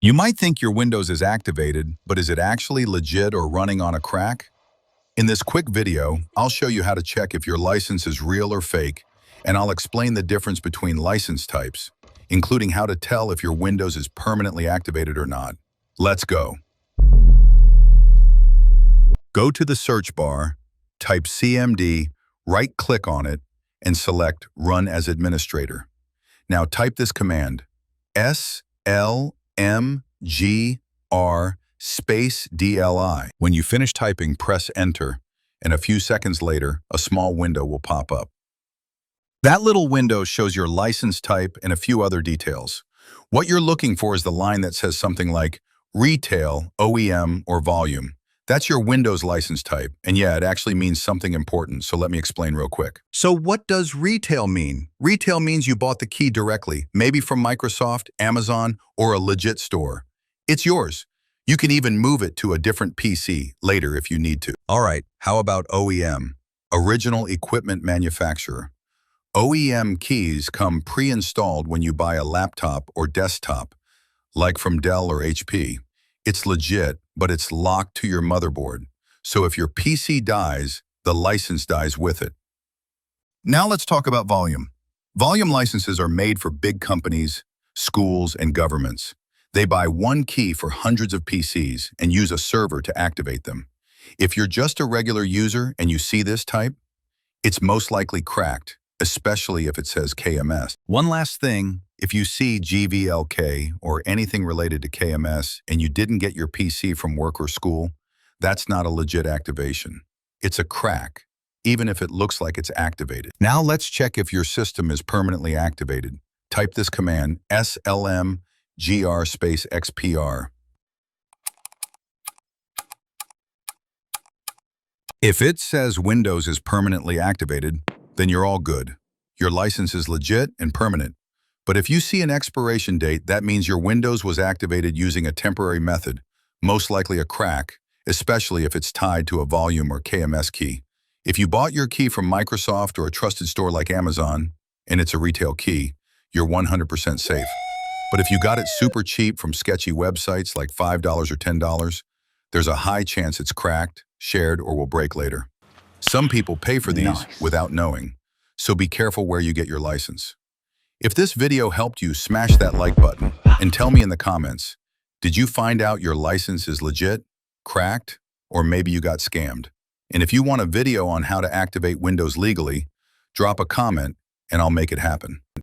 You might think your Windows is activated, but is it actually legit or running on a crack? In this quick video, I'll show you how to check if your license is real or fake, and I'll explain the difference between license types, including how to tell if your Windows is permanently activated or not. Let's go. Go to the search bar, type CMD, right-click on it, and select Run as Administrator. Now type this command, slmgr space DLI. When you finish typing, press Enter, and a few seconds later, a small window will pop up. That little window shows your license type and a few other details. What you're looking for is the line that says something like Retail, OEM, or Volume. That's your Windows license type, and yeah, it actually means something important, so let me explain real quick. So what does retail mean? Retail means you bought the key directly, maybe from Microsoft, Amazon, or a legit store. It's yours. You can even move it to a different PC later if you need to. All right, how about OEM? Original Equipment Manufacturer. OEM keys come pre-installed when you buy a laptop or desktop, like from Dell or HP. It's legit, but it's locked to your motherboard. So if your PC dies, the license dies with it. Now let's talk about volume. Volume licenses are made for big companies, schools, and governments. They buy one key for hundreds of PCs and use a server to activate them. If you're just a regular user and you see this type, it's most likely cracked, especially if it says KMS. One last thing, if you see GVLK or anything related to KMS and you didn't get your PC from work or school, that's not a legit activation. It's a crack, even if it looks like it's activated. Now let's check if your system is permanently activated. Type this command, slmgr space XPR. If it says Windows is permanently activated, then you're all good. Your license is legit and permanent. But if you see an expiration date, that means your Windows was activated using a temporary method, most likely a crack, especially if it's tied to a volume or KMS key. If you bought your key from Microsoft or a trusted store like Amazon, and it's a retail key, you're 100% safe. But if you got it super cheap from sketchy websites like $5 or $10, there's a high chance it's cracked, shared, or will break later. Some people pay for these without knowing, so be careful where you get your license. If this video helped you, smash that like button and tell me in the comments, did you find out your license is legit, cracked, or maybe you got scammed? And if you want a video on how to activate Windows legally, drop a comment and I'll make it happen.